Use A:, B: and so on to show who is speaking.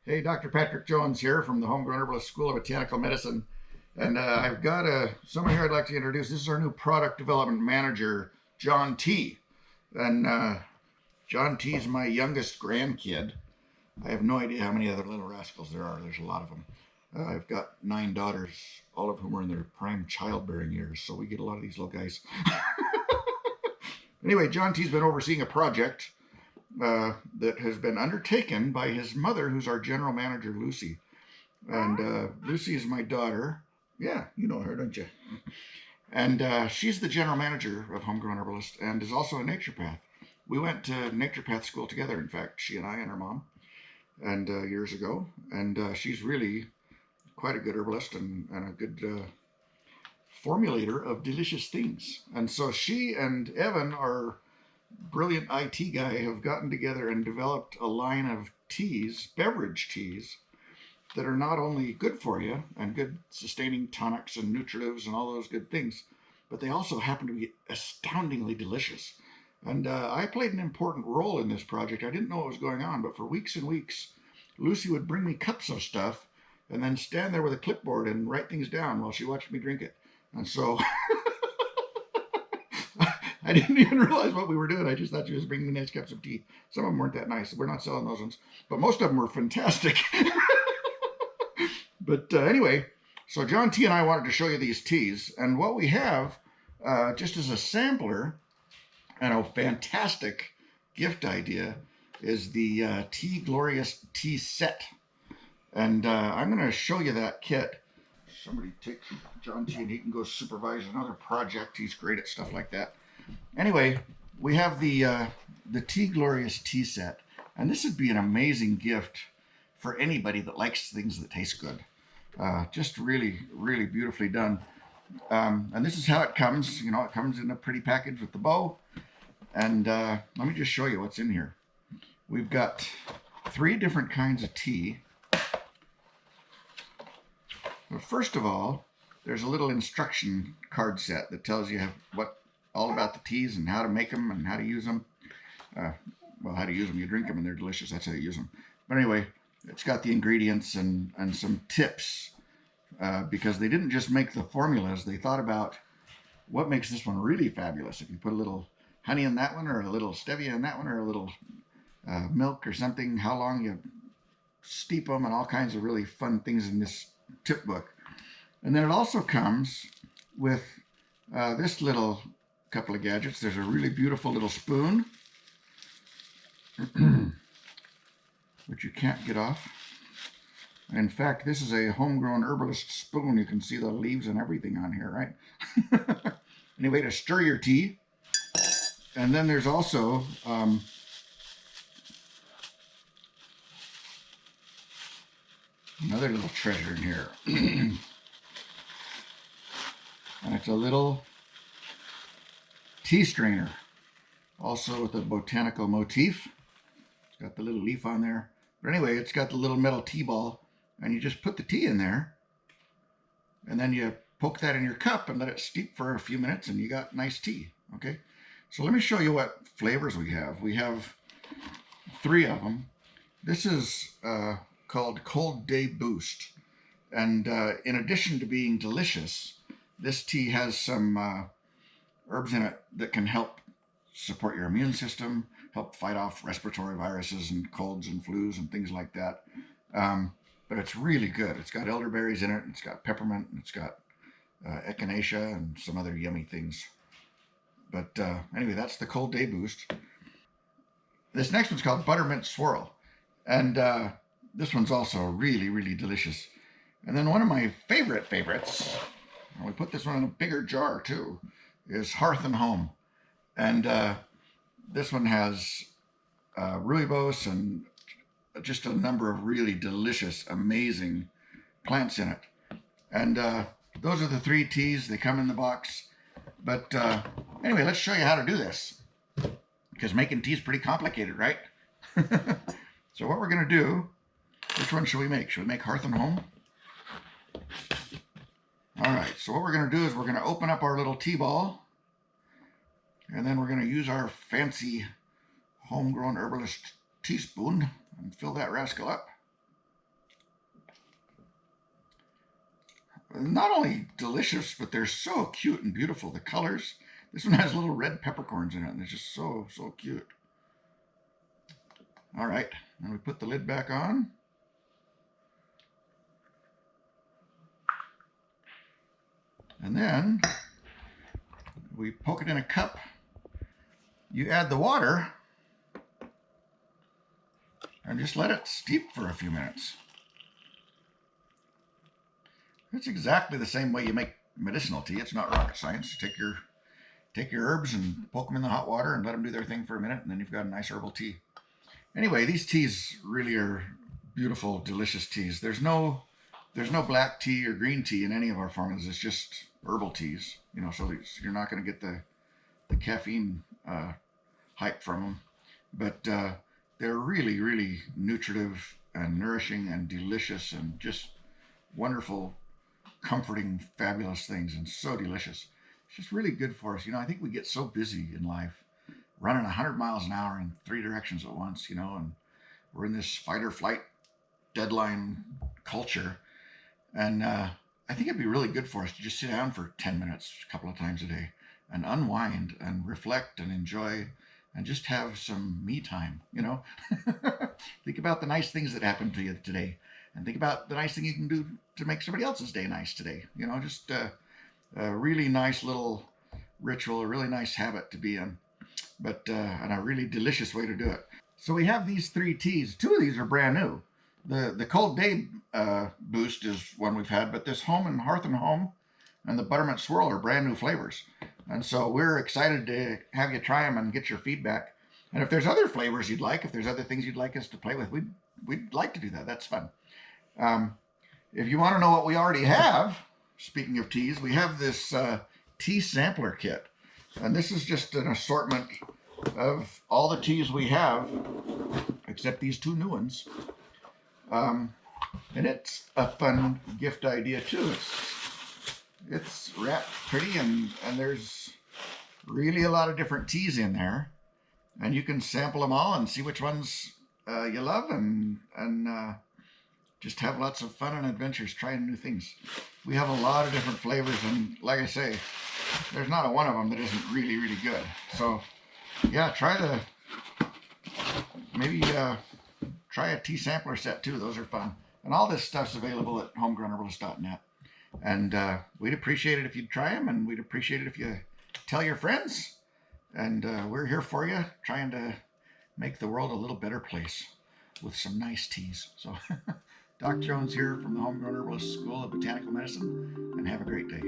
A: Hey, Dr. Patrick Jones here from the Homegrown Herbalist School of Botanical Medicine. And I've got someone here I'd like to introduce. This is our new product development manager, John T. And John T is my youngest grandkid. I have no idea how many other little rascals there are. There's a lot of them. I've got 9 daughters, all of whom are in their prime childbearing years. So we get a lot of these little guys. Anyway, John T's been overseeing a project that has been undertaken by his mother, who's our general manager, Lucy. And Lucy is my daughter. Yeah, you know her, don't you? And she's the general manager of Homegrown Herbalist and is also a naturopath. We went to naturopath school together, in fact, she and I and her mom, and years ago. And she's really quite a good herbalist and a good formulator of delicious things. And so she and Evan, our brilliant IT guy, have gotten together and developed a line of teas, beverage teas, that are not only good for you and good sustaining tonics and nutritives and all those good things, but they also happen to be astoundingly delicious. And I played an important role in this project. I didn't know what was going on, but for weeks and weeks, Lucy would bring me cups of stuff and then stand there with a clipboard and write things down while she watched me drink it. And so I didn't even realize what we were doing. I just thought she was bringing me nice cups of tea. Some of them weren't that nice. We're not selling those ones, but most of them were fantastic. But anyway, so John T and I wanted to show you these teas. And what we have, just as a sampler, and a fantastic gift idea, is the Tea Glorious Tea Set. And I'm going to show you that kit. Somebody take John T and he can go supervise another project. He's great at stuff like that. Anyway, we have the Tea Glorious Tea Set. And this would be an amazing gift for anybody that likes things that taste good. Just really, really beautifully done. And this is how it comes. You know, it comes in a pretty package with the bow. And let me just show you what's in here. We've got 3 different kinds of tea. But first of all, there's a little instruction card set that tells you all about the teas and how to make them and how to use them. Well, how to use them. You drink them and they're delicious. That's how you use them. But anyway, it's got the ingredients and some tips because they didn't just make the formulas. They thought about what makes this one really fabulous. If you put a little honey in that one, or a little stevia in that one, or a little milk or something, how long you steep them, and all kinds of really fun things in this tip book. And then it also comes with this little couple of gadgets. There's a really beautiful little spoon which you can't get off. In fact, this is a homegrown herbalist spoon. You can see the leaves and everything on here, right? Anyway, to stir your tea. And then there's also another little treasure in here. And it's a little tea strainer, also with a botanical motif. It's got the little leaf on there. But anyway, it's got the little metal tea ball, and you just put the tea in there, and then you poke that in your cup and let it steep for a few minutes, and you got nice tea. Okay, so let me show you what flavors we have. We have 3 of them. This is called Cold Day Boost, and in addition to being delicious, this tea has some herbs in it that can help support your immune system, help fight off respiratory viruses and colds and flus and things like that. But it's really good. It's got elderberries in it, and it's got peppermint, and it's got echinacea and some other yummy things. But anyway, that's the Cold Day Boost. This next one's called Buttermint Swirl. And this one's also really, really delicious. And then one of my favorites, and we put this one in a bigger jar too, is Hearth and Home. And this one has rooibos and just a number of really delicious, amazing plants in it. And those are the 3 teas. They come in the box. But anyway, let's show you how to do this, because making tea is pretty complicated, right? So what we're going to do, which one should we make? Should we make Hearth and Home? All right, so what we're going to do is we're going to open up our little tea ball, and then we're going to use our fancy homegrown herbalist teaspoon and fill that rascal up. not only delicious, but they're so cute and beautiful. The colors. This one has little red peppercorns in it, and it's just so cute. All right, and we put the lid back on. And then we poke it in a cup. You add the water and just let it steep for a few minutes. It's exactly the same way you make medicinal tea. It's not rocket science. You take your herbs and poke them in the hot water and let them do their thing for a minute, and then you've got a nice herbal tea. Anyway, these teas really are beautiful, delicious teas. There's no black tea or green tea in any of our formulas. It's just herbal teas, you know, so you're not going to get the caffeine hype from them. But they're really nutritive and nourishing and delicious and just wonderful, comforting, fabulous things, and so delicious. It's just really good for us. You know, I think we get so busy in life, running 100 miles an hour in 3 directions at once, you know, and we're in this fight or flight deadline culture. And I think it'd be really good for us to just sit down for 10 minutes a couple of times a day and unwind and reflect and enjoy and just have some me time, you know. Think about the nice things that happened to you today, and think about the nice thing you can do to make somebody else's day nice today. You know, just a really nice little ritual, a really nice habit to be in, but and a really delicious way to do it. So we have these 3 teas. 2 of these are brand new. The Cold Day Boost is one we've had, but this Home and Hearth and Home and the Buttermint Swirl are brand new flavors. And so we're excited to have you try them and get your feedback. And if there's other flavors you'd like, if there's other things you'd like us to play with, we'd like to do that. That's fun. If you want to know what we already have, speaking of teas, we have this tea sampler kit. And this is just an assortment of all the teas we have, except these 2 new ones. And it's a fun gift idea too. It's wrapped pretty, and there's really a lot of different teas in there, and you can sample them all and see which ones you love, and just have lots of fun and adventures trying new things. We have a lot of different flavors, and like I say, there's not a one of them that isn't really good. So yeah, try a tea sampler set too. Those are fun. And all this stuff's available at homegrownherbalist.net. And we'd appreciate it if you'd try them, and we'd appreciate it if you tell your friends. And we're here for you, trying to make the world a little better place with some nice teas. So Doc Jones here from the Homegrown Herbalist School of Botanical Medicine, and have a great day.